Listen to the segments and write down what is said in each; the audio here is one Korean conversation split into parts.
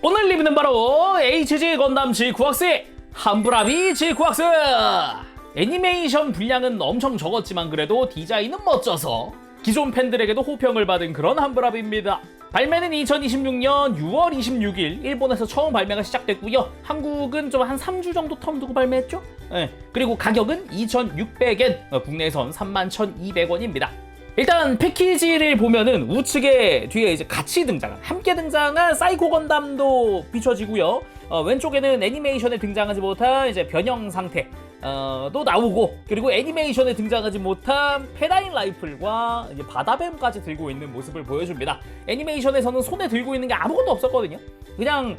오늘 리뷰는 바로 HG 건담 G9X의 함부라비 G9X. 애니메이션 분량은 엄청 적었지만 그래도 디자인은 멋져서 기존 팬들에게도 호평을 받은 그런 함부라비입니다. 발매는 2026년 6월 26일 일본에서 처음 발매가 시작됐고요. 한국은 좀 한 3주 정도 텀 두고 발매했죠? 네. 그리고 가격은 2,600엔, 국내에선 31,200원입니다. 일단 패키지를 보면은 우측에 뒤에 이제 같이 등장한, 함께 등장한 사이코 건담도 비춰지고요. 왼쪽에는 애니메이션에 등장하지 못한 이제 변형 상태 도 나오고, 그리고 애니메이션에 등장하지 못한 페다인 라이플과 이제 바다뱀까지 들고 있는 모습을 보여줍니다. 애니메이션에서는 손에 들고 있는 게 아무것도 없었거든요. 그냥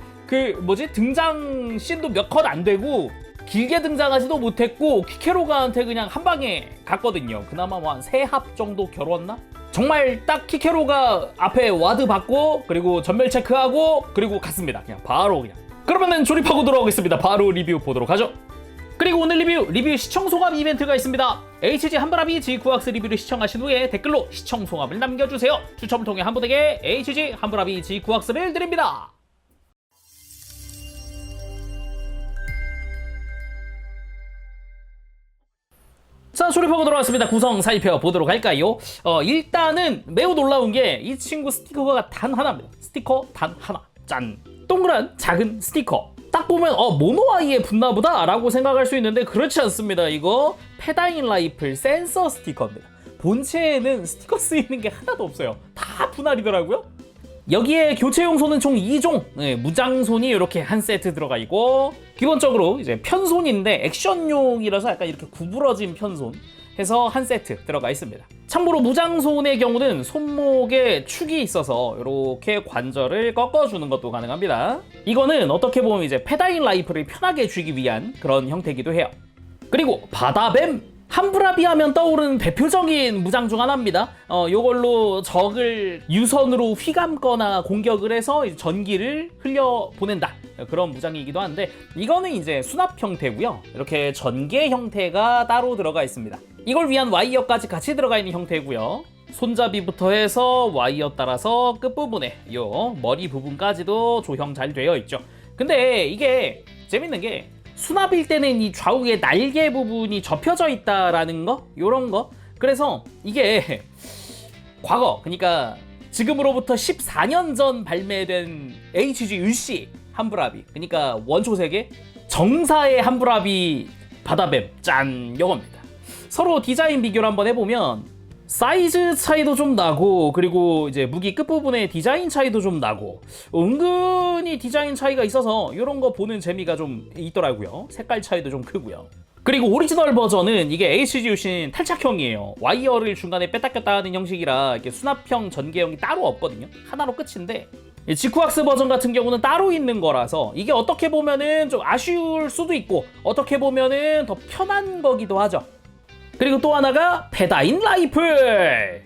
등장 씬도 몇 컷 안 되고 길게 등장하지도 못했고 키케로가한테 그냥 한 방에 갔거든요. 그나마 뭐 한 3합 정도 겨뤘나? 정말 딱 키케로가 앞에 와드 받고 그리고 전멸 체크하고 그리고 갔습니다. 그냥 바로 그냥. 그러면은 조립하고 돌아오겠습니다. 바로 리뷰 보도록 하죠. 그리고 오늘 리뷰 시청 소감 이벤트가 있습니다. HG 함부라비 G9X 리뷰를 시청하신 후에 댓글로 시청 소감을 남겨주세요. 추첨을 통해 한 분에게 HG 함부라비 G9X를 드립니다. 자, 조립하고 돌아왔습니다. 구성 살펴보도록 할까요? 일단은 매우 놀라운 게 이 친구 스티커가 단 하나입니다. 스티커 단 하나. 짠! 동그란 작은 스티커. 딱 보면 모노아이에 붙나보다 라고 생각할 수 있는데 그렇지 않습니다. 이거 페다인 라이플 센서 스티커입니다. 본체에는 스티커 쓰이는 게 하나도 없어요. 다 분할이더라고요. 여기에 교체용 손은 총 2종, 무장손이 이렇게 한 세트 들어가 있고, 기본적으로 이제 편손인데 액션용이라서 약간 이렇게 구부러진 편손 해서 한 세트 들어가 있습니다. 참고로 무장손의 경우는 손목에 축이 있어서 이렇게 관절을 꺾어주는 것도 가능합니다. 이거는 어떻게 보면 이제 페다인 라이플을 편하게 쥐기 위한 그런 형태이기도 해요. 그리고 바다뱀! 함부라비 하면 떠오르는 대표적인 무장 중 하나입니다. 요걸로 적을 유선으로 휘감거나 공격을 해서 전기를 흘려보낸다. 그런 무장이기도 한데, 이거는 이제 수납 형태고요. 이렇게 전개 형태가 따로 들어가 있습니다. 이걸 위한 와이어까지 같이 들어가 있는 형태고요. 손잡이부터 해서 와이어 따라서 끝부분에 요 머리 부분까지도 조형 잘 되어 있죠. 근데 이게 재밌는 게 수납일 때는 이 좌우에 날개 부분이 접혀져 있다라는 거? 요런 거? 그래서 이게 과거, 그러니까 지금으로부터 14년 전 발매된 HG UC 함부라비, 그러니까 원초세계 정사의 함부라비 바다뱀 짠! 요겁니다. 서로 디자인 비교를 한번 해보면 사이즈 차이도 좀 나고, 그리고 이제 무기 끝부분에 디자인 차이도 좀 나고, 은근히 디자인 차이가 있어서 이런 거 보는 재미가 좀 있더라고요. 색깔 차이도 좀 크고요. 그리고 오리지널 버전은 이게 HGUC는 탈착형이에요. 와이어를 중간에 뺐다 꼈다 하는 형식이라 이렇게 수납형 전개형이 따로 없거든요. 하나로 끝인데, G9X 버전 같은 경우는 따로 있는 거라서 이게 어떻게 보면은 좀 아쉬울 수도 있고, 어떻게 보면은 더 편한 거기도 하죠. 그리고 또 하나가 페다인 라이플.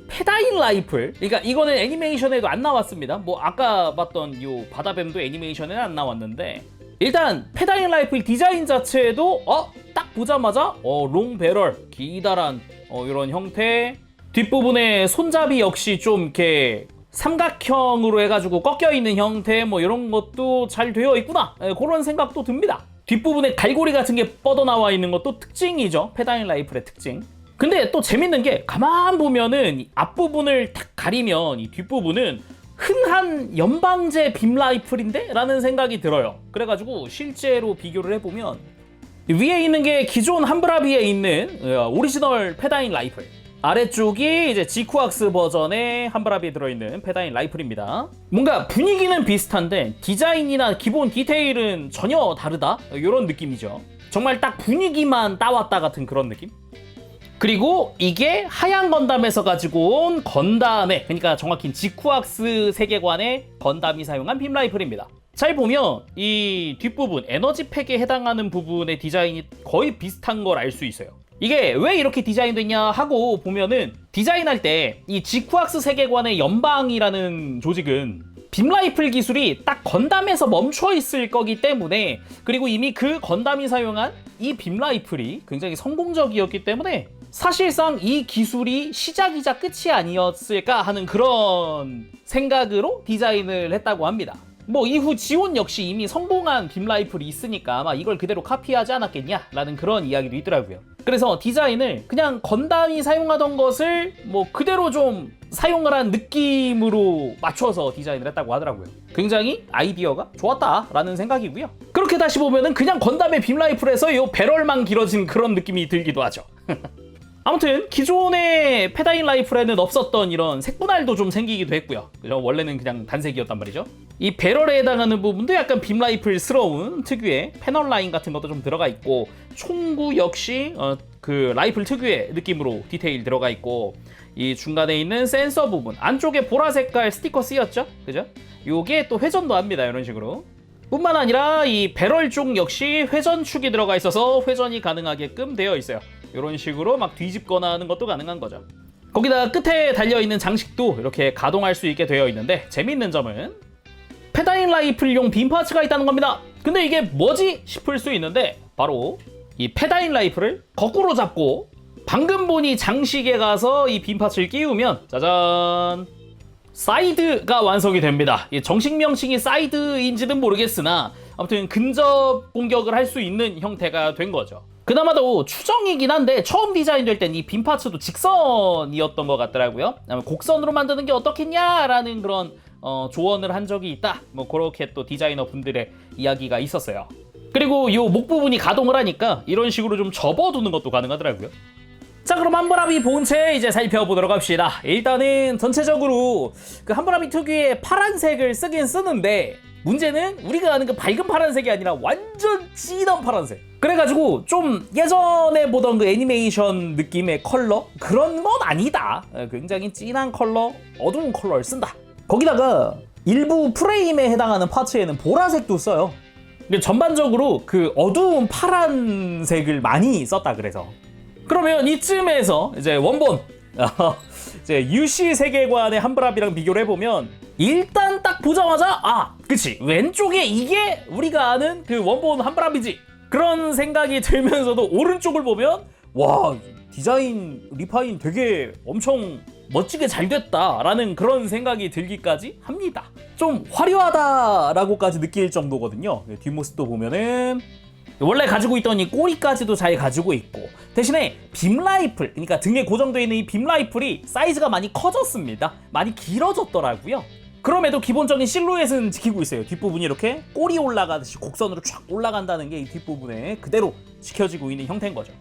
페다인 라이플. 그러니까 이거는 애니메이션에도 안 나왔습니다. 뭐 아까 봤던 요 바다뱀도 애니메이션에는 안 나왔는데, 일단 페다인 라이플 디자인 자체도 딱 보자마자 롱 배럴, 기다란 이런 형태. 뒷부분에 손잡이 역시 좀 이렇게 삼각형으로 해가지고 꺾여 있는 형태, 뭐 이런 것도 잘 되어 있구나. 그런 생각도 듭니다. 뒷부분에 갈고리 같은 게 뻗어나와 있는 것도 특징이죠. 페다인 라이플의 특징. 근데 또 재밌는 게 가만 보면은 이 앞부분을 탁 가리면 이 뒷부분은 흔한 연방제 빔 라이플인데? 라는 생각이 들어요. 그래가지고 실제로 비교를 해보면 위에 있는 게 기존 함부라비에 있는 오리지널 페다인 라이플, 아래쪽이 이제 G9X 버전의 함부라비에 들어있는 페다인 라이플입니다. 뭔가 분위기는 비슷한데 디자인이나 기본 디테일은 전혀 다르다? 이런 느낌이죠. 정말 딱 분위기만 따왔다 같은 그런 느낌? 그리고 이게 하얀 건담에서 가지고 온 건담의, 그러니까 정확히 G9X 세계관의 건담이 사용한 빔 라이플입니다. 잘 보면 이 뒷부분, 에너지팩에 해당하는 부분의 디자인이 거의 비슷한 걸 알 수 있어요. 이게 왜 이렇게 디자인됐냐 하고 보면은, 디자인할 때 이 G9X 세계관의 연방이라는 조직은 빔 라이플 기술이 딱 건담에서 멈춰 있을 거기 때문에, 그리고 이미 그 건담이 사용한 이 빔 라이플이 굉장히 성공적이었기 때문에 사실상 이 기술이 시작이자 끝이 아니었을까 하는 그런 생각으로 디자인을 했다고 합니다. 뭐 이후 지온 역시 이미 성공한 빔 라이플이 있으니까 아마 이걸 그대로 카피하지 않았겠냐라는 그런 이야기도 있더라고요. 그래서 디자인을 그냥 건담이 사용하던 것을 뭐 그대로 좀 사용을 한 느낌으로 맞춰서 디자인을 했다고 하더라고요. 굉장히 아이디어가 좋았다라는 생각이고요. 그렇게 다시 보면은 그냥 건담의 빔 라이플에서 이 배럴만 길어진 그런 느낌이 들기도 하죠. 아무튼 기존의 페다인 라이플에는 없었던 이런 색분할도 좀 생기기도 했고요. 그죠? 원래는 그냥 단색이었단 말이죠. 이 배럴에 해당하는 부분도 약간 빔 라이플스러운 특유의 패널 라인 같은 것도 좀 들어가 있고, 총구 역시 그 라이플 특유의 느낌으로 디테일 들어가 있고, 이 중간에 있는 센서 부분 안쪽에 보라 색깔 스티커 쓰였죠? 그죠? 요게 또 회전도 합니다. 이런 식으로. 뿐만 아니라 이 배럴 쪽 역시 회전축이 들어가 있어서 회전이 가능하게끔 되어 있어요. 이런 식으로 막 뒤집거나 하는 것도 가능한 거죠. 거기다 끝에 달려있는 장식도 이렇게 가동할 수 있게 되어 있는데, 재밌는 점은 페다인 라이플용 빔 파츠가 있다는 겁니다. 근데 이게 뭐지 싶을 수 있는데, 바로 이 페다인 라이플을 거꾸로 잡고 방금 보니 장식에 가서 이 빔 파츠를 끼우면 짜잔, 사이드가 완성이 됩니다. 정식 명칭이 사이드인지는 모르겠으나 아무튼 근접 공격을 할 수 있는 형태가 된 거죠. 그나마도 추정이긴 한데 처음 디자인될 땐 이 빔 파츠도 직선이었던 것 같더라고요. 곡선으로 만드는 게 어떻겠냐라는 그런 조언을 한 적이 있다. 뭐 그렇게 또 디자이너 분들의 이야기가 있었어요. 그리고 이 목 부분이 가동을 하니까 이런 식으로 좀 접어두는 것도 가능하더라고요. 자, 그럼 함부라비 본체 이제 살펴보도록 합시다. 일단은 전체적으로 그 함부라비 특유의 파란색을 쓰긴 쓰는데, 문제는 우리가 아는 그 밝은 파란색이 아니라 완전 진한 파란색. 그래가지고 좀 예전에 보던 그 애니메이션 느낌의 컬러? 그런 건 아니다. 굉장히 진한 컬러, 어두운 컬러를 쓴다. 거기다가 일부 프레임에 해당하는 파츠에는 보라색도 써요. 근데 전반적으로 그 어두운 파란색을 많이 썼다 그래서. 그러면 이쯤에서 이제 원본 이제 UC 세계관의 함부라비랑 비교를 해보면, 일단 딱 보자마자 그치, 왼쪽에 이게 우리가 아는 그 원본 함부라비지, 그런 생각이 들면서도 오른쪽을 보면 와, 디자인 리파인 되게 엄청 멋지게 잘 됐다라는 그런 생각이 들기까지 합니다. 좀 화려하다라고까지 느낄 정도거든요. 뒷모습도 보면은 원래 가지고 있던 이 꼬리까지도 잘 가지고 있고, 대신에 빔 라이플, 그러니까 등에 고정되어 있는 이 빔 라이플이 사이즈가 많이 커졌습니다. 많이 길어졌더라고요. 그럼에도 기본적인 실루엣은 지키고 있어요. 뒷부분이 이렇게 꼬리 올라가듯이 곡선으로 쫙 올라간다는 게 이 뒷부분에 그대로 지켜지고 있는 형태인 거죠.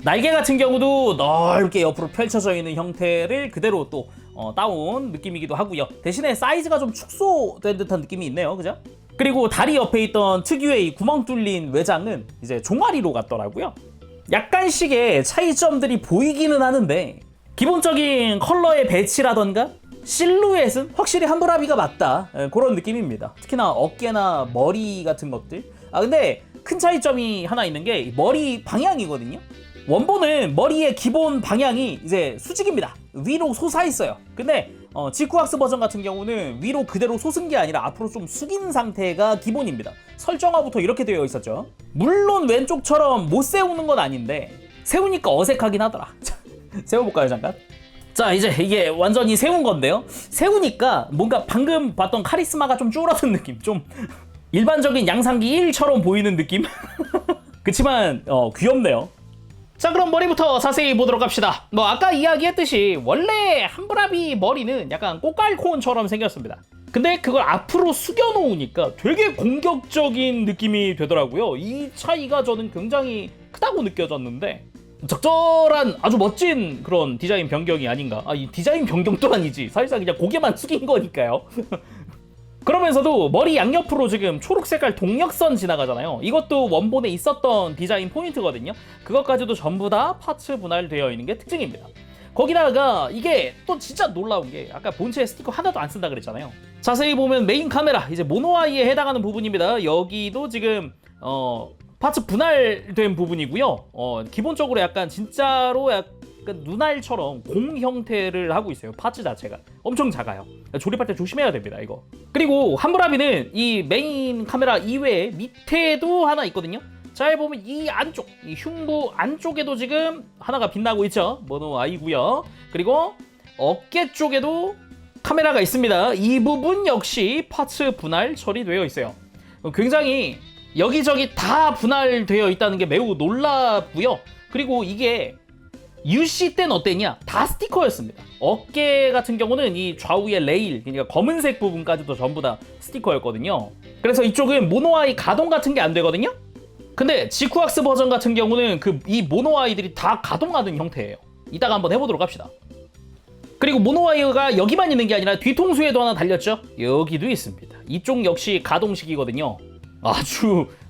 날개 같은 경우도 넓게 옆으로 펼쳐져 있는 형태를 그대로 또 따온 느낌이기도 하고요. 대신에 사이즈가 좀 축소된 듯한 느낌이 있네요. 그죠? 그리고 다리 옆에 있던 특유의 이 구멍 뚫린 외장은 이제 종아리로 갔더라고요. 약간씩의 차이점들이 보이기는 하는데, 기본적인 컬러의 배치라던가 실루엣은 확실히 함부라비가 맞다, 그런 느낌입니다. 특히나 어깨나 머리 같은 것들. 근데 큰 차이점이 하나 있는 게 머리 방향이거든요. 원본은 머리의 기본 방향이 이제 수직입니다. 위로 솟아 있어요. 근데 지쿠학스 버전 같은 경우는 위로 그대로 솟은 게 아니라 앞으로 좀 숙인 상태가 기본입니다. 설정화부터 이렇게 되어 있었죠. 물론 왼쪽처럼 못 세우는 건 아닌데 세우니까 어색하긴 하더라. 세워볼까요 잠깐? 자, 이제 이게 완전히 세운 건데요. 세우니까 뭔가 방금 봤던 카리스마가 좀 줄어든 느낌, 좀 일반적인 양상기 1처럼 보이는 느낌? 그치만 귀엽네요. 자, 그럼 머리부터 자세히 보도록 합시다. 뭐 아까 이야기했듯이 원래 함부라비 머리는 약간 꽃갈콘처럼 생겼습니다. 근데 그걸 앞으로 숙여 놓으니까 되게 공격적인 느낌이 되더라고요. 이 차이가 저는 굉장히 크다고 느껴졌는데, 적절한 아주 멋진 그런 디자인 변경이 아닌가. 이 디자인 변경도 아니지, 사실상 그냥 고개만 숙인 거니까요. 그러면서도 머리 양옆으로 지금 초록 색깔 동력선 지나가잖아요. 이것도 원본에 있었던 디자인 포인트거든요. 그것까지도 전부 다 파츠 분할되어 있는 게 특징입니다. 거기다가 이게 또 진짜 놀라운 게, 아까 본체 스티커 하나도 안 쓴다 그랬잖아요. 자세히 보면 메인 카메라, 이제 모노아이에 해당하는 부분입니다. 여기도 지금 파츠 분할된 부분이고요. 기본적으로 약간 진짜로 약간 눈알처럼 공 형태를 하고 있어요. 파츠 자체가 엄청 작아요. 조립할 때 조심해야 됩니다, 이거. 그리고 함부라비는 이 메인 카메라 이외에 밑에도 하나 있거든요. 잘 보면 이 안쪽, 이 흉부 안쪽에도 지금 하나가 빛나고 있죠. 모노 아이고요. 그리고 어깨 쪽에도 카메라가 있습니다. 이 부분 역시 파츠 분할 처리되어 있어요. 굉장히 여기저기 다 분할되어 있다는 게 매우 놀랍고요. 그리고 이게 UC 때는 어땠냐? 다 스티커였습니다. 어깨 같은 경우는 이 좌우의 레일, 그러니까 검은색 부분까지도 전부 다 스티커였거든요. 그래서 이쪽은 모노아이 가동 같은 게 안 되거든요. 근데 지쿠악스 버전 같은 경우는 이 모노아이들이 다 가동하는 형태예요. 이따가 한번 해보도록 합시다. 그리고 모노와이어가 여기만 있는 게 아니라 뒤통수에도 하나 달렸죠? 여기도 있습니다. 이쪽 역시 가동식이거든요.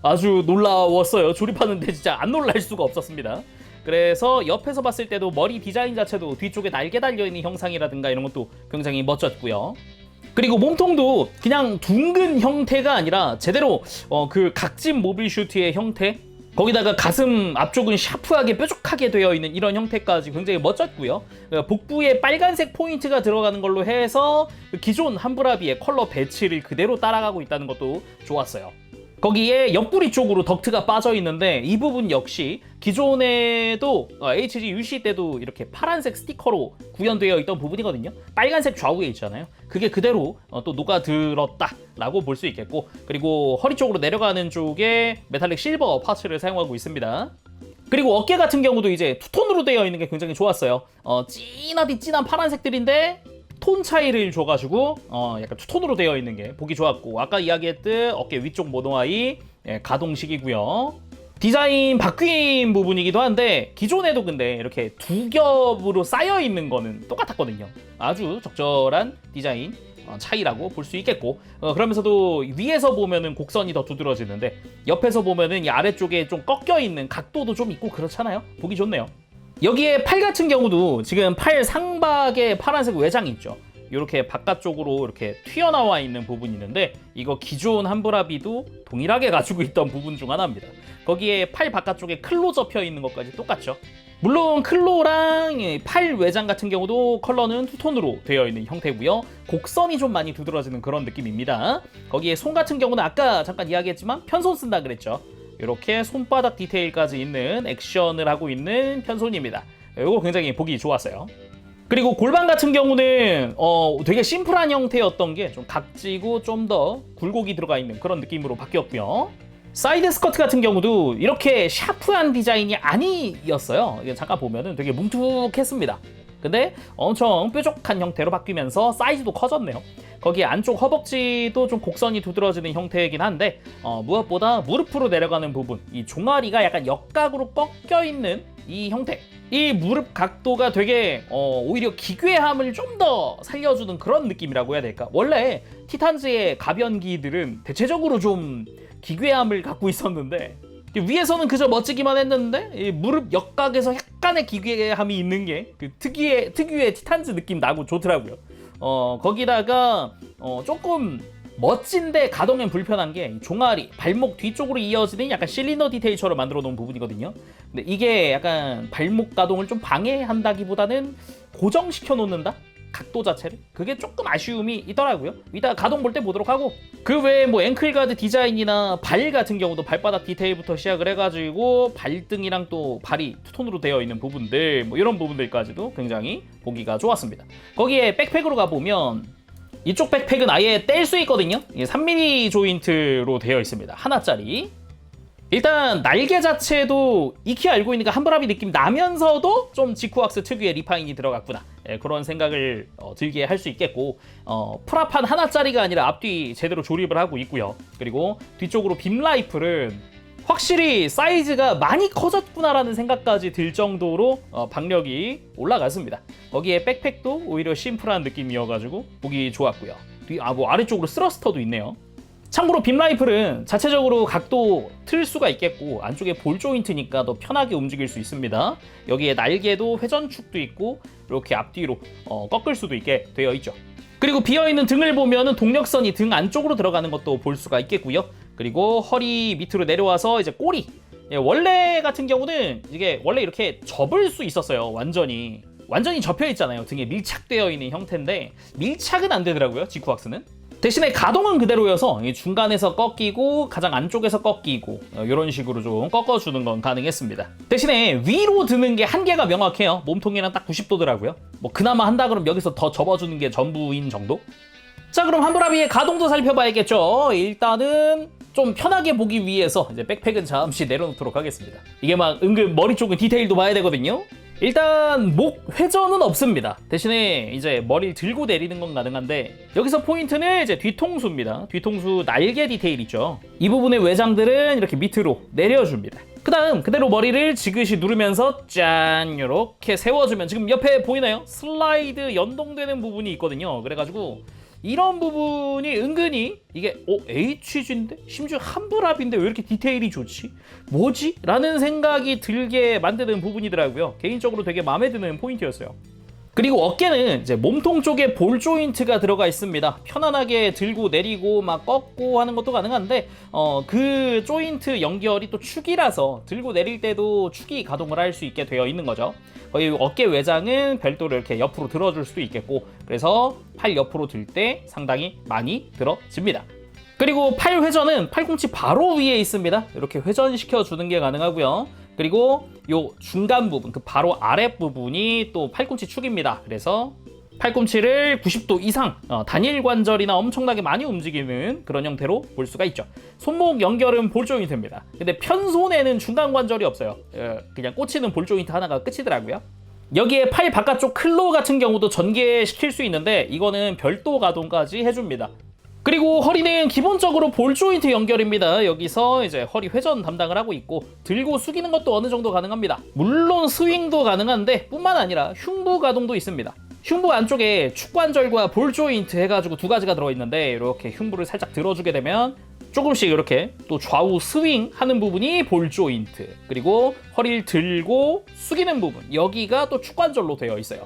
아주 놀라웠어요. 조립하는데 진짜 안 놀랄 수가 없었습니다. 그래서 옆에서 봤을 때도 머리 디자인 자체도 뒤쪽에 날개 달려있는 형상이라든가 이런 것도 굉장히 멋졌고요. 그리고 몸통도 그냥 둥근 형태가 아니라 제대로 그 각진 모빌 슈트의 형태, 거기다가 가슴 앞쪽은 샤프하게 뾰족하게 되어 있는 이런 형태까지 굉장히 멋졌고요. 복부에 빨간색 포인트가 들어가는 걸로 해서 기존 함브라비의 컬러 배치를 그대로 따라가고 있다는 것도 좋았어요. 거기에 옆구리 쪽으로 덕트가 빠져 있는데 이 부분 역시 기존에도 HG UC 때도 이렇게 파란색 스티커로 구현되어 있던 부분이거든요. 빨간색 좌우에 있잖아요. 그게 그대로 또 녹아들었다라고 볼 수 있겠고, 그리고 허리 쪽으로 내려가는 쪽에 메탈릭 실버 파츠를 사용하고 있습니다. 그리고 어깨 같은 경우도 이제 투톤으로 되어 있는 게 굉장히 좋았어요. 진하디 진한 파란색들인데 톤 차이를 줘가지고 약간 투톤으로 되어 있는 게 보기 좋았고, 아까 이야기했듯 어깨 위쪽 모노아이 가동식이고요. 디자인 바뀐 부분이기도 한데 기존에도 근데 이렇게 두 겹으로 쌓여 있는 거는 똑같았거든요. 아주 적절한 디자인 차이라고 볼 수 있겠고, 그러면서도 위에서 보면은 곡선이 더 두드러지는데 옆에서 보면은 이 아래쪽에 좀 꺾여 있는 각도도 좀 있고 그렇잖아요. 보기 좋네요. 여기에 팔 같은 경우도 지금 팔 상박에 파란색 외장이 있죠. 이렇게 바깥쪽으로 이렇게 튀어나와 있는 부분이 있는데 이거 기존 함브라비도 동일하게 가지고 있던 부분 중 하나입니다. 거기에 팔 바깥쪽에 클로 접혀 있는 것까지 똑같죠. 물론 클로랑 팔 외장 같은 경우도 컬러는 투톤으로 되어 있는 형태고요. 곡선이 좀 많이 두드러지는 그런 느낌입니다. 거기에 손 같은 경우는 아까 잠깐 이야기했지만 편손 쓴다 그랬죠. 이렇게 손바닥 디테일까지 있는 액션을 하고 있는 편손입니다. 이거 굉장히 보기 좋았어요. 그리고 골반 같은 경우는 되게 심플한 형태였던 게 좀 각지고 좀 더 굴곡이 들어가 있는 그런 느낌으로 바뀌었고요. 사이드 스커트 같은 경우도 이렇게 샤프한 디자인이 아니었어요. 잠깐 보면은 되게 뭉툭했습니다. 근데 엄청 뾰족한 형태로 바뀌면서 사이즈도 커졌네요. 거기에 안쪽 허벅지도 좀 곡선이 두드러지는 형태이긴 한데 무엇보다 무릎으로 내려가는 부분, 이 종아리가 약간 역각으로 꺾여 있는 이 형태, 이 무릎 각도가 되게 오히려 기괴함을 좀 더 살려주는 그런 느낌이라고 해야 될까. 원래 티탄즈의 가변기들은 대체적으로 좀 기괴함을 갖고 있었는데 위에서는 그저 멋지기만 했는데 이 무릎 역각에서 약간의 기괴함이 있는 게 그 특유의 티탄즈 느낌 나고 좋더라고요. 거기다가 조금 멋진데 가동엔 불편한 게 종아리, 발목 뒤쪽으로 이어지는 약간 실린더 디테일처럼 만들어 놓은 부분이거든요. 근데 이게 약간 발목 가동을 좀 방해한다기보다는 고정시켜 놓는다? 각도 자체를? 그게 조금 아쉬움이 있더라고요. 이따가 가동 볼 때 보도록 하고, 그 외에 뭐 앵클가드 디자인이나 발 같은 경우도 발바닥 디테일부터 시작을 해가지고 발등이랑 또 발이 투톤으로 되어 있는 부분들, 뭐 이런 부분들까지도 굉장히 보기가 좋았습니다. 거기에 백팩으로 가보면 이쪽 백팩은 아예 뗄 수 있거든요. 이게 3mm 조인트로 되어 있습니다. 하나짜리. 일단 날개 자체도 익히 알고 있으니까 함브라비 느낌 나면서도 좀 지쿠악스 특유의 리파인이 들어갔구나, 그런 생각을 들게 할 수 있겠고, 프라판 하나짜리가 아니라 앞뒤 제대로 조립을 하고 있고요. 그리고 뒤쪽으로 빔 라이플은 확실히 사이즈가 많이 커졌구나라는 생각까지 들 정도로 박력이 올라갔습니다. 거기에 백팩도 오히려 심플한 느낌이어가지고 보기 좋았고요. 뭐 아래쪽으로 스러스터도 있네요. 참고로 빔 라이플은 자체적으로 각도 틀 수가 있겠고 안쪽에 볼 조인트니까 더 편하게 움직일 수 있습니다. 여기에 날개도 회전축도 있고 이렇게 앞뒤로 꺾을 수도 있게 되어 있죠. 그리고 비어있는 등을 보면은 동력선이 등 안쪽으로 들어가는 것도 볼 수가 있겠고요. 그리고 허리 밑으로 내려와서 이제 꼬리, 원래 같은 경우는 이게 원래 이렇게 접을 수 있었어요. 완전히 접혀 있잖아요. 등에 밀착되어 있는 형태인데 밀착은 안 되더라고요, 지쿠악스는. 대신에 가동은 그대로여서 중간에서 꺾이고 가장 안쪽에서 꺾이고 이런 식으로 좀 꺾어주는 건 가능했습니다. 대신에 위로 드는 게 한계가 명확해요. 몸통이랑 딱 90도더라고요. 뭐 그나마 한다 그러면 여기서 더 접어주는 게 전부인 정도? 자, 그럼 함부라비의 가동도 살펴봐야겠죠. 일단은 좀 편하게 보기 위해서 이제 백팩은 잠시 내려놓도록 하겠습니다. 이게 막 은근 머리 쪽은 디테일도 봐야 되거든요. 일단 목 회전은 없습니다. 대신에 이제 머리를 들고 내리는 건 가능한데 여기서 포인트는 이제 뒤통수입니다. 뒤통수 날개 디테일 있죠. 이 부분의 외장들은 이렇게 밑으로 내려줍니다. 그 다음 그대로 머리를 지그시 누르면서 짠 이렇게 세워주면 지금 옆에 보이나요? 슬라이드 연동되는 부분이 있거든요. 그래가지고 이런 부분이 은근히 이게 HG인데? 심지어 함부랍인데 왜 이렇게 디테일이 좋지? 뭐지? 라는 생각이 들게 만드는 부분이더라고요. 개인적으로 되게 마음에 드는 포인트였어요. 그리고 어깨는 이제 몸통 쪽에 볼 조인트가 들어가 있습니다. 편안하게 들고 내리고 막 꺾고 하는 것도 가능한데 그 조인트 연결이 또 축이라서 들고 내릴 때도 축이 가동을 할 수 있게 되어 있는 거죠. 거의 어깨 외장은 별도로 이렇게 옆으로 들어줄 수도 있겠고 그래서 팔 옆으로 들 때 상당히 많이 들어집니다. 그리고 팔 회전은 팔꿈치 바로 위에 있습니다. 이렇게 회전시켜 주는 게 가능하고요. 그리고 요 중간 부분, 그 바로 아랫 부분이 또 팔꿈치 축입니다. 그래서 팔꿈치를 90도 이상 단일 관절이나 엄청나게 많이 움직이는 그런 형태로 볼 수가 있죠. 손목 연결은 볼 조인트입니다. 근데 편손에는 중간 관절이 없어요. 그냥 꽂히는 볼 조인트 하나가 끝이더라고요. 여기에 팔 바깥쪽 클로 같은 경우도 전개시킬 수 있는데 이거는 별도 가동까지 해줍니다. 그리고 허리는 기본적으로 볼 조인트 연결입니다. 여기서 이제 허리 회전 담당을 하고 있고 들고 숙이는 것도 어느 정도 가능합니다. 물론 스윙도 가능한데 뿐만 아니라 흉부 가동도 있습니다. 흉부 안쪽에 축관절과 볼 조인트 해가지고 두 가지가 들어있는데 이렇게 흉부를 살짝 들어주게 되면 조금씩 이렇게 또 좌우 스윙 하는 부분이 볼 조인트, 그리고 허리를 들고 숙이는 부분 여기가 또 축관절로 되어 있어요.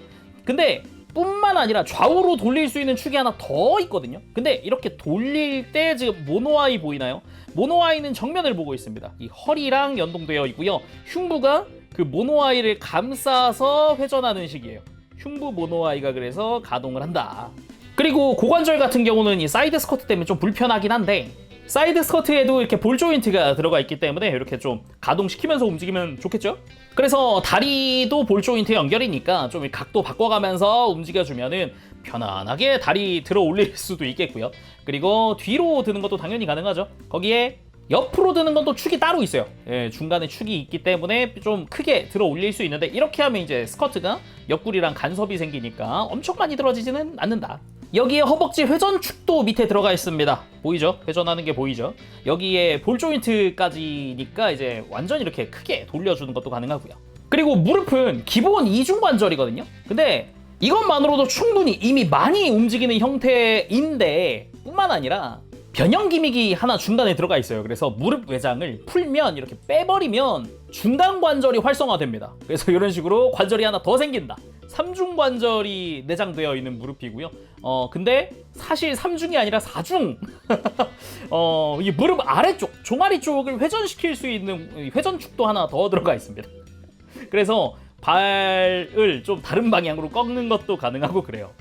근데 뿐만 아니라 좌우로 돌릴 수 있는 축이 하나 더 있거든요. 근데 이렇게 돌릴 때 지금 모노아이 보이나요? 모노아이는 정면을 보고 있습니다. 이 허리랑 연동되어 있고요. 흉부가 그 모노아이를 감싸서 회전하는 식이에요. 흉부 모노아이가 그래서 가동을 한다. 그리고 고관절 같은 경우는 이 사이드 스쿼트 때문에 좀 불편하긴 한데 사이드 스쿼트에도 이렇게 볼 조인트가 들어가 있기 때문에 이렇게 좀 가동시키면서 움직이면 좋겠죠? 그래서 다리도 볼 조인트 연결이니까 좀 각도 바꿔가면서 움직여주면은 편안하게 다리 들어 올릴 수도 있겠고요. 그리고 뒤로 드는 것도 당연히 가능하죠. 거기에 옆으로 드는 건 또 축이 따로 있어요. 중간에 축이 있기 때문에 좀 크게 들어 올릴 수 있는데 이렇게 하면 이제 스쿼트가 옆구리랑 간섭이 생기니까 엄청 많이 들어지지는 않는다. 여기에 허벅지 회전축도 밑에 들어가 있습니다. 보이죠? 회전하는 게 보이죠? 여기에 볼 조인트까지니까 이제 완전 이렇게 크게 돌려주는 것도 가능하고요. 그리고 무릎은 기본 이중관절이거든요. 근데 이것만으로도 충분히 이미 많이 움직이는 형태인데 뿐만 아니라 변형 기믹이 하나 중간에 들어가 있어요. 그래서 무릎 외장을 풀면 이렇게 빼버리면 중간 관절이 활성화됩니다. 그래서 이런 식으로 관절이 하나 더 생긴다. 삼중 관절이 내장되어 있는 무릎이고요. 근데 사실 3중이 아니라 4중. 이 무릎 아래쪽, 종아리 쪽을 회전시킬 수 있는 회전축도 하나 더 들어가 있습니다. 그래서 발을 좀 다른 방향으로 꺾는 것도 가능하고 그래요.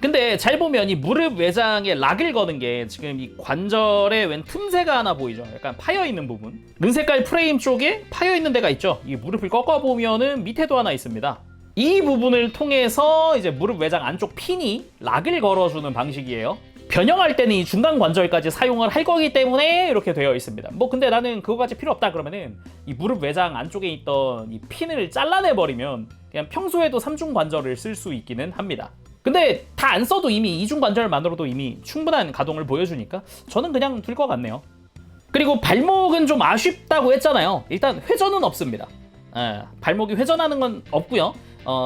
근데 잘 보면 이 무릎 외장에 락을 거는 게 지금 이 관절에 웬 틈새가 하나 보이죠? 약간 파여있는 부분. 은색깔 프레임 쪽에 파여있는 데가 있죠? 이 무릎을 꺾어보면은 밑에도 하나 있습니다. 이 부분을 통해서 이제 무릎 외장 안쪽 핀이 락을 걸어주는 방식이에요. 변형할 때는 이 중간 관절까지 사용을 할 거기 때문에 이렇게 되어 있습니다. 뭐 근데 나는 그거까지 필요 없다 그러면은 이 무릎 외장 안쪽에 있던 이 핀을 잘라내버리면 그냥 평소에도 삼중 관절을 쓸 수 있기는 합니다. 근데 다 안 써도 이미 이중 관절만으로도 이미 충분한 가동을 보여주니까 저는 그냥 둘 것 같네요. 그리고 발목은 좀 아쉽다고 했잖아요. 일단 회전은 없습니다. 발목이 회전하는 건 없고요.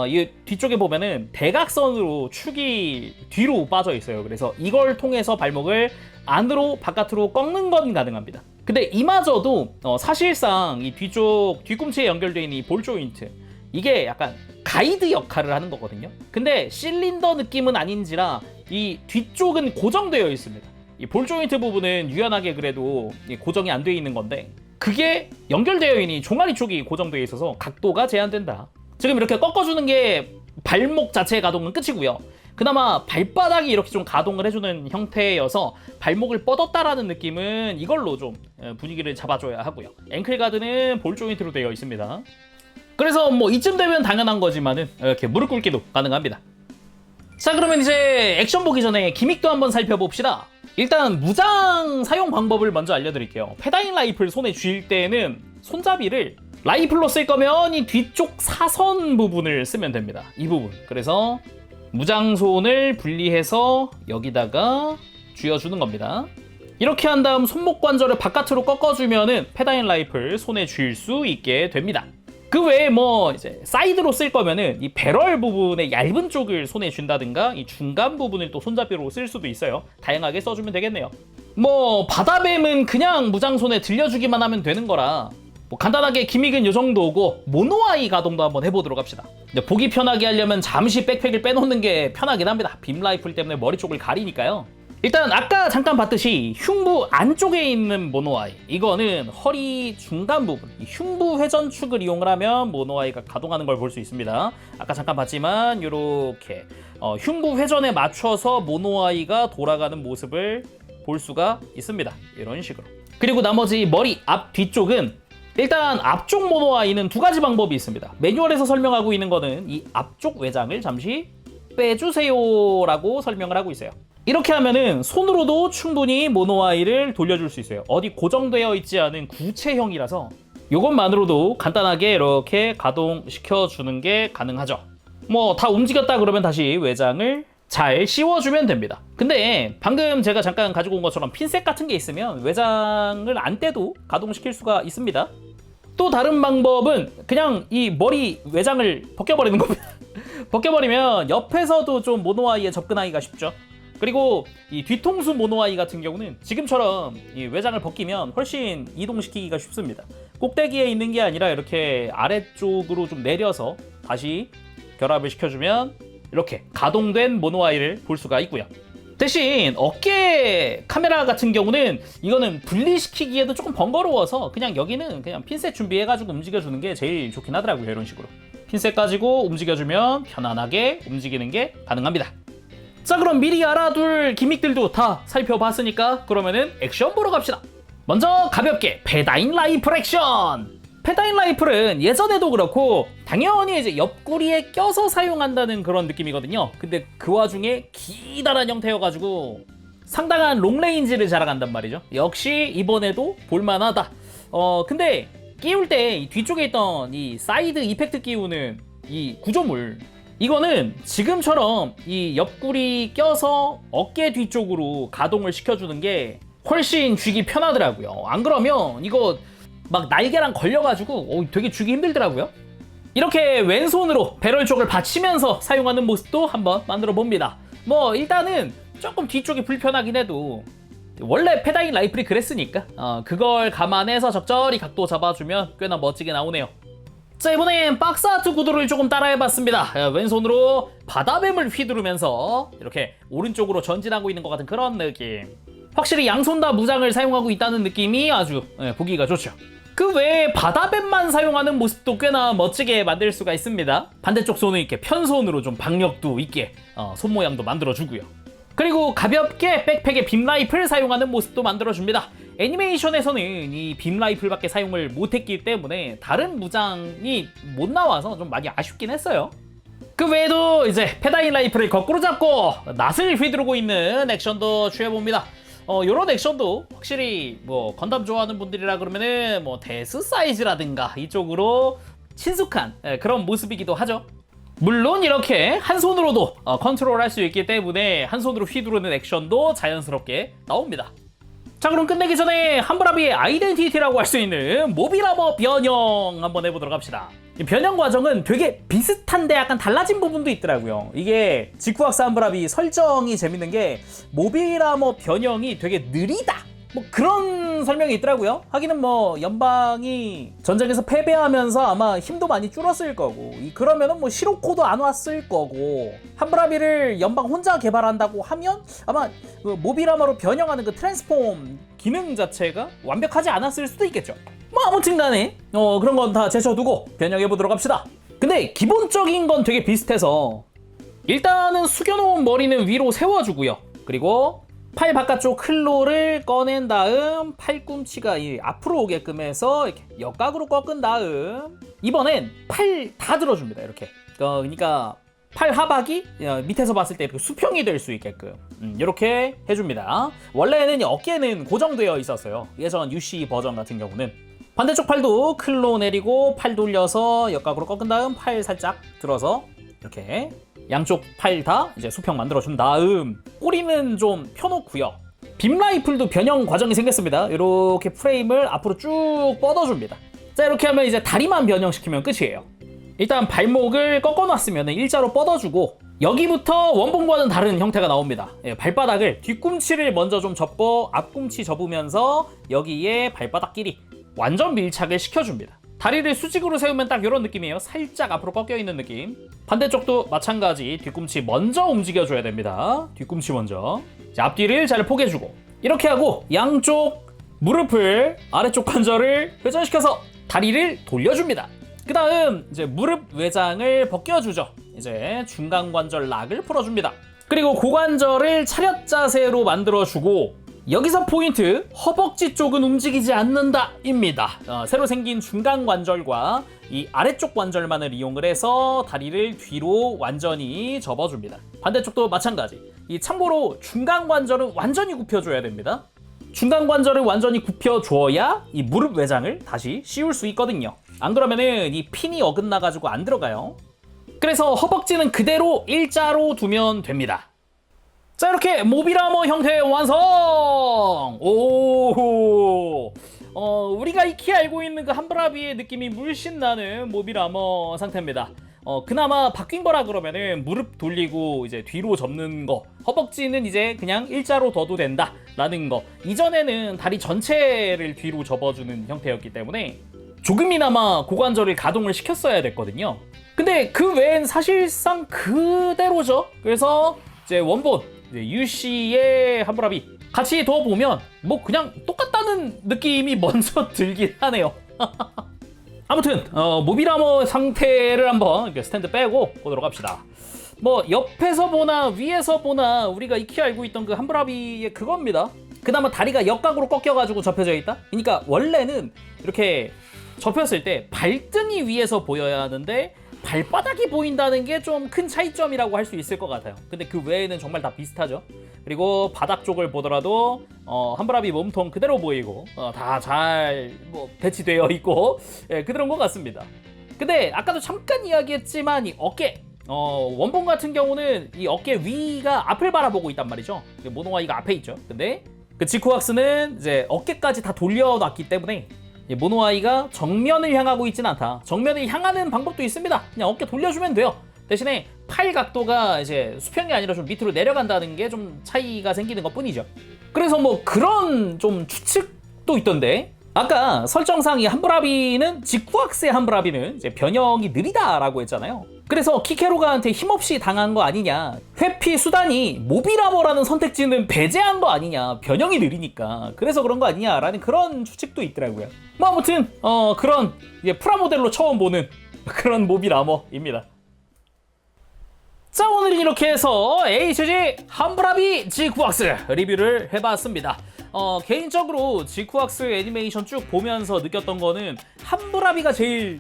이 뒤쪽에 보면은 대각선으로 축이 뒤로 빠져 있어요. 그래서 이걸 통해서 발목을 안으로 바깥으로 꺾는 건 가능합니다. 근데 이마저도 사실상 이 뒤쪽 뒤꿈치에 연결되어 있는 이 볼 조인트 이게 약간 가이드 역할을 하는 거거든요. 근데 실린더 느낌은 아닌지라 이 뒤쪽은 고정되어 있습니다. 이 볼 조인트 부분은 유연하게 그래도 고정이 안 되어 있는 건데 그게 연결되어 있는 종아리 쪽이 고정되어 있어서 각도가 제한된다. 지금 이렇게 꺾어주는 게 발목 자체의 가동은 끝이고요. 그나마 발바닥이 이렇게 좀 가동을 해주는 형태여서 발목을 뻗었다라는 느낌은 이걸로 좀 분위기를 잡아줘야 하고요. 앵클가드는 볼 조인트로 되어 있습니다. 그래서 뭐 이쯤 되면 당연한 거지만은 이렇게 무릎 꿇기도 가능합니다. 자, 그러면 이제 액션 보기 전에 기믹도 한번 살펴봅시다. 일단 무장 사용 방법을 먼저 알려드릴게요. 페다인 라이플 손에 쥘 때는 손잡이를 라이플로 쓸 거면 이 뒤쪽 사선 부분을 쓰면 됩니다. 이 부분. 그래서 무장손을 분리해서 여기다가 쥐어주는 겁니다. 이렇게 한 다음 손목 관절을 바깥으로 꺾어주면은 페다인 라이플 손에 쥘 수 있게 됩니다. 그 외에 뭐 이제 사이드로 쓸 거면은 이 배럴 부분의 얇은 쪽을 손에 쥔다든가 이 중간 부분을 또 손잡이로 쓸 수도 있어요. 다양하게 써주면 되겠네요. 뭐 바다뱀은 그냥 무장손에 들려주기만 하면 되는 거라 뭐 간단하게 기믹은 요 정도고 모노아이 가동도 한번 해보도록 합시다. 보기 편하게 하려면 잠시 백팩을 빼놓는 게 편하긴 합니다. 빔 라이플 때문에 머리 쪽을 가리니까요. 일단 아까 잠깐 봤듯이 흉부 안쪽에 있는 모노아이, 이거는 허리 중간 부분, 이 흉부 회전축을 이용을 하면 모노아이가 가동하는 걸 볼 수 있습니다. 아까 잠깐 봤지만 이렇게 흉부 회전에 맞춰서 모노아이가 돌아가는 모습을 볼 수가 있습니다. 이런 식으로. 그리고 나머지 머리 앞 뒤쪽은 일단 앞쪽 모노아이는 두 가지 방법이 있습니다. 매뉴얼에서 설명하고 있는 거는 이 앞쪽 외장을 잠시 빼주세요라고 설명을 하고 있어요. 이렇게 하면은 손으로도 충분히 모노아이를 돌려줄 수 있어요. 어디 고정되어 있지 않은 구체형이라서 이것만으로도 간단하게 이렇게 가동시켜주는 게 가능하죠. 뭐 다 움직였다 그러면 다시 외장을 잘 씌워주면 됩니다. 근데 방금 제가 잠깐 가지고 온 것처럼 핀셋 같은 게 있으면 외장을 안 떼도 가동시킬 수가 있습니다. 또 다른 방법은 그냥 이 머리 외장을 벗겨버리는 겁니다. 벗겨버리면 옆에서도 좀 모노아이에 접근하기가 쉽죠. 그리고 이 뒤통수 모노아이 같은 경우는 지금처럼 이 외장을 벗기면 훨씬 이동시키기가 쉽습니다. 꼭대기에 있는 게 아니라 이렇게 아래쪽으로 좀 내려서 다시 결합을 시켜주면 이렇게 가동된 모노아이를 볼 수가 있고요. 대신 어깨 카메라 같은 경우는 이거는 분리시키기에도 조금 번거로워서 그냥 여기는 그냥 핀셋 준비해가지고 움직여주는 게 제일 좋긴 하더라고요. 이런 식으로 핀셋 가지고 움직여주면 편안하게 움직이는 게 가능합니다. 자, 그럼 미리 알아둘 기믹들도 다 살펴봤으니까 그러면은 액션 보러 갑시다. 먼저 가볍게 페다인 라이플 액션! 페다인 라이플은 예전에도 그렇고 당연히 이제 옆구리에 껴서 사용한다는 그런 느낌이거든요. 근데 그 와중에 기다란 형태여가지고 상당한 롱레인지를 자랑한단 말이죠. 역시 이번에도 볼만하다. 근데 끼울 때 이 뒤쪽에 있던 이 사이드 이펙트 끼우는 이 구조물, 이거는 지금처럼 이 옆구리 껴서 어깨 뒤쪽으로 가동을 시켜주는 게 훨씬 쥐기 편하더라고요. 안 그러면 이거 막 날개랑 걸려가지고 되게 쥐기 힘들더라고요. 이렇게 왼손으로 배럴 쪽을 받치면서 사용하는 모습도 한번 만들어 봅니다. 뭐 일단은 조금 뒤쪽이 불편하긴 해도 원래 페다인 라이플이 그랬으니까 그걸 감안해서 적절히 각도 잡아주면 꽤나 멋지게 나오네요. 자, 이번엔 박스아트 구도를 조금 따라해봤습니다. 왼손으로 바다뱀을 휘두르면서 이렇게 오른쪽으로 전진하고 있는 것 같은 그런 느낌. 확실히 양손 다 무장을 사용하고 있다는 느낌이 아주 보기가 좋죠. 그 외에 바다뱀만 사용하는 모습도 꽤나 멋지게 만들 수가 있습니다. 반대쪽 손은 이렇게 편손으로 좀 박력도 있게 손 모양도 만들어주고요. 그리고 가볍게 백팩에 빔 라이플 사용하는 모습도 만들어줍니다. 애니메이션에서는 이 빔 라이플밖에 사용을 못했기 때문에 다른 무장이 못 나와서 좀 많이 아쉽긴 했어요. 그 외에도 이제 페다인 라이플을 거꾸로 잡고 낫을 휘두르고 있는 액션도 취해봅니다. 요런 액션도 확실히 뭐 건담 좋아하는 분들이라 그러면은 뭐 데스 사이즈라든가 이쪽으로 친숙한 그런 모습이기도 하죠. 물론 이렇게 한 손으로도 컨트롤할 수 있기 때문에 한 손으로 휘두르는 액션도 자연스럽게 나옵니다. 자, 그럼 끝내기 전에 함브라비의 아이덴티티라고 할 수 있는 모빌아머 변형 한번 해보도록 합시다. 이 변형 과정은 되게 비슷한데 약간 달라진 부분도 있더라고요. 이게 직구학사 함브라비 설정이 재밌는 게 모빌아머 변형이 되게 느리다, 뭐 그런 설명이 있더라고요. 하기는 뭐 연방이 전쟁에서 패배하면서 아마 힘도 많이 줄었을 거고, 그러면은 뭐 시로코도 안 왔을 거고, 함브라비를 연방 혼자 개발한다고 하면 아마 그 모빌아머로 변형하는 그 트랜스폼 기능 자체가 완벽하지 않았을 수도 있겠죠. 뭐 아무튼 간에 그런 건 다 제쳐두고 변형해 보도록 합시다. 근데 기본적인 건 되게 비슷해서 일단은 숙여놓은 머리는 위로 세워주고요. 그리고 팔 바깥쪽 클로를 꺼낸 다음 팔꿈치가 앞으로 오게끔 해서 이렇게 역각으로 꺾은 다음 이번엔 팔 다 들어줍니다. 이렇게. 그러니까 팔 하박이 밑에서 봤을 때 이렇게 수평이 될 수 있게끔 이렇게 해줍니다. 원래는 어깨는 고정되어 있었어요. 예전 UC 버전 같은 경우는. 반대쪽 팔도 클로 내리고 팔 돌려서 역각으로 꺾은 다음 팔 살짝 들어서 이렇게 양쪽 팔 다 이제 수평 만들어준 다음 꼬리는 좀 펴놓고요. 빔 라이플도 변형 과정이 생겼습니다. 이렇게 프레임을 앞으로 쭉 뻗어줍니다. 자, 이렇게 하면 이제 다리만 변형시키면 끝이에요. 일단 발목을 꺾어놨으면 일자로 뻗어주고 여기부터 원본과는 다른 형태가 나옵니다. 발바닥을 뒤꿈치를 먼저 좀 접고 앞꿈치 접으면서 여기에 발바닥 길이 완전 밀착을 시켜줍니다. 다리를 수직으로 세우면 딱 이런 느낌이에요. 살짝 앞으로 꺾여 있는 느낌. 반대쪽도 마찬가지 뒤꿈치 먼저 움직여줘야 됩니다. 뒤꿈치 먼저. 자, 앞뒤를 잘 포개주고 이렇게 하고 양쪽 무릎을 아래쪽 관절을 회전시켜서 다리를 돌려줍니다. 그 다음 이제 무릎 외장을 벗겨주죠. 이제 중간 관절 락을 풀어줍니다. 그리고 고관절을 차렷 자세로 만들어주고 여기서 포인트, 허벅지 쪽은 움직이지 않는다 입니다. 새로 생긴 중간 관절과 이 아래쪽 관절만을 이용을 해서 다리를 뒤로 완전히 접어줍니다. 반대쪽도 마찬가지. 이 참고로 중간 관절은 완전히 굽혀줘야 됩니다. 중간 관절을 완전히 굽혀줘야 이 무릎 외장을 다시 씌울 수 있거든요. 안 그러면은 이 핀이 어긋나가지고 안 들어가요. 그래서 허벅지는 그대로 일자로 두면 됩니다. 자, 이렇게 모비라머 형태의 완성! 오, 우리가 익히 알고 있는 그 함브라비의 느낌이 물씬 나는 모비라머 상태입니다. 그나마 바뀐 거라 그러면은 무릎 돌리고 이제 뒤로 접는 거, 허벅지는 이제 그냥 일자로 둬도 된다 라는 거. 이전에는 다리 전체를 뒤로 접어주는 형태였기 때문에 조금이나마 고관절을 가동을 시켰어야 됐거든요. 근데 그 외엔 사실상 그대로죠. 그래서 이제 원본 이제 UC의 함브라비 같이 둬보면 뭐 그냥 똑같다는 느낌이 먼저 들긴 하네요. 아무튼 모비라머 상태를 한번 이렇게 스탠드 빼고 보도록 합시다. 뭐 옆에서 보나 위에서 보나 우리가 익히 알고 있던 그 함브라비의 그겁니다. 그나마 다리가 역각으로 꺾여가지고 접혀져 있다. 그러니까 원래는 이렇게 접혔을 때 발등이 위에서 보여야 하는데 발바닥이 보인다는 게 좀 큰 차이점이라고 할 수 있을 것 같아요. 근데 그 외에는 정말 다 비슷하죠. 그리고 바닥 쪽을 보더라도 함브라비 몸통 그대로 보이고 다 잘 배치되어 있고 그대로인 것 같습니다. 근데 아까도 잠깐 이야기했지만 이 어깨 원본 같은 경우는 이 어깨 위가 앞을 바라보고 있단 말이죠. 모노아이가 앞에 있죠. 근데 그 지쿠왁스는 이제 어깨까지 다 돌려놨기 때문에 모노아이가 정면을 향하고 있지는 않다. 정면을 향하는 방법도 있습니다. 그냥 어깨 돌려주면 돼요. 대신에 팔 각도가 이제 수평이 아니라 좀 밑으로 내려간다는 게 좀 차이가 생기는 것 뿐이죠. 그래서 뭐 그런 좀 추측도 있던데 아까 설정상 이 함브라비는 지쿠왁스의 함브라비는 이제 변형이 느리다라고 했잖아요. 그래서 키케로가한테 힘없이 당한 거 아니냐, 회피 수단이 모비라머라는 선택지는 배제한 거 아니냐, 변형이 느리니까 그래서 그런 거 아니냐라는 그런 추측도 있더라고요. 뭐 아무튼 그런 이제 프라모델로 처음 보는 그런 모비라머입니다. 자, 오늘은 이렇게 해서 HG 함브라비 지쿠왁스 리뷰를 해봤습니다. 개인적으로 지쿠왁스 애니메이션 쭉 보면서 느꼈던 거는 함브라비가 제일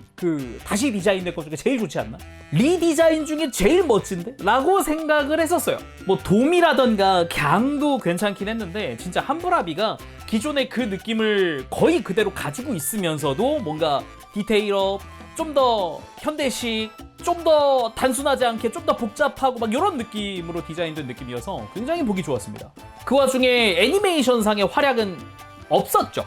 다시 디자인된 것 중에 제일 좋지 않나? 리디자인 중에 제일 멋진데? 라고 생각을 했었어요. 뭐 돔이라던가 갱도 괜찮긴 했는데 진짜 함브라비가 기존의 그 느낌을 거의 그대로 가지고 있으면서도 뭔가 디테일업, 좀 더 현대식, 좀 더 단순하지 않게 좀 더 복잡하고 막 이런 느낌으로 디자인된 느낌이어서 굉장히 보기 좋았습니다. 그 와중에 애니메이션상의 활약은 없었죠.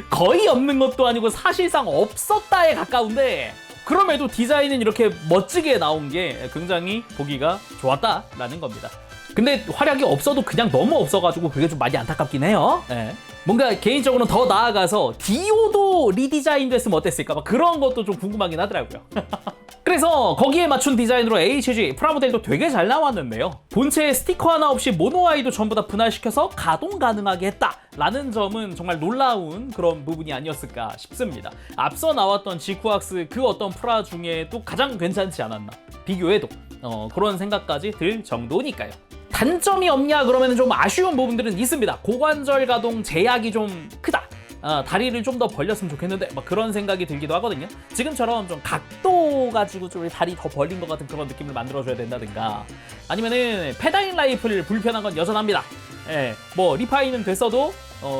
거의 없는 것도 아니고 사실상 없었다에 가까운데 그럼에도 디자인은 이렇게 멋지게 나온 게 굉장히 보기가 좋았다라는 겁니다. 근데 활약이 없어도 그냥 너무 없어가지고 그게 좀 많이 안타깝긴 해요. 네. 뭔가 개인적으로는 더 나아가서 디오도 리디자인 됐으면 어땠을까 막 그런 것도 좀 궁금하긴 하더라고요. 그래서 거기에 맞춘 디자인으로 HG 프라모델도 되게 잘 나왔는데요. 본체에 스티커 하나 없이 모노아이도 전부 다 분할시켜서 가동 가능하게 했다라는 점은 정말 놀라운 그런 부분이 아니었을까 싶습니다. 앞서 나왔던 지쿠악스 그 어떤 프라 중에도 가장 괜찮지 않았나 비교해도 그런 생각까지 들 정도니까요. 단점이 없냐 그러면 좀 아쉬운 부분들은 있습니다. 고관절 가동 제약이 좀 크다. 다리를 좀 더 벌렸으면 좋겠는데 막 그런 생각이 들기도 하거든요. 지금처럼 좀 각도 가지고 좀 다리 더 벌린 것 같은 그런 느낌을 만들어줘야 된다든가 아니면은 페다인 라이플 불편한 건 여전합니다. 예, 뭐 리파이는 됐어도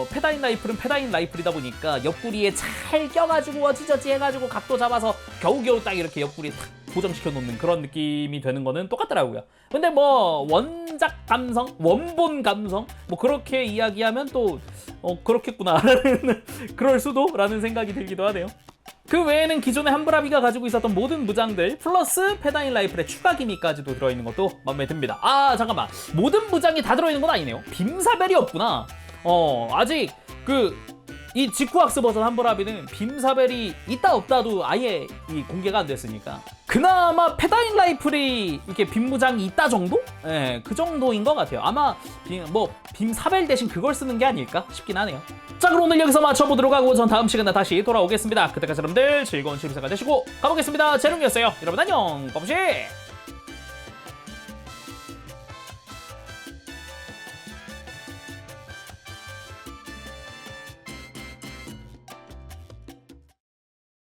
페다인 라이플은 페다인 라이플이다 보니까 옆구리에 잘 껴가지고 어지저지 해가지고 각도 잡아서 겨우겨우 딱 이렇게 옆구리에 탁 고정시켜 놓는 그런 느낌이 되는 거는 똑같더라고요. 근데 뭐 원작 감성, 원본 감성 뭐 그렇게 이야기하면 또 그렇겠구나라는 그럴 수도라는 생각이 들기도 하네요. 그 외에는 기존의 함브라비가 가지고 있었던 모든 무장들 플러스 페다인 라이플의 추가 기미까지도 들어있는 것도 마음에 듭니다. 아 잠깐만, 모든 무장이 다 들어있는 건 아니네요. 빔사벨이 없구나. 아직 이 지쿠악스 버전 함브라비는 빔사벨이 있다 없다도 아예 공개가 안 됐으니까 그나마 페다인 라이플이 이렇게 빔무장이 있다 정도? 예, 그 정도인 것 같아요. 아마 빔사벨 대신 그걸 쓰는 게 아닐까 싶긴 하네요. 자, 그럼 오늘 여기서 마쳐보도록 하고 전 다음 시간에 다시 돌아오겠습니다. 그때까지 여러분들 즐거운 취미생활 되시고 가보겠습니다. 제롱이었어요. 여러분 안녕. 껌씨.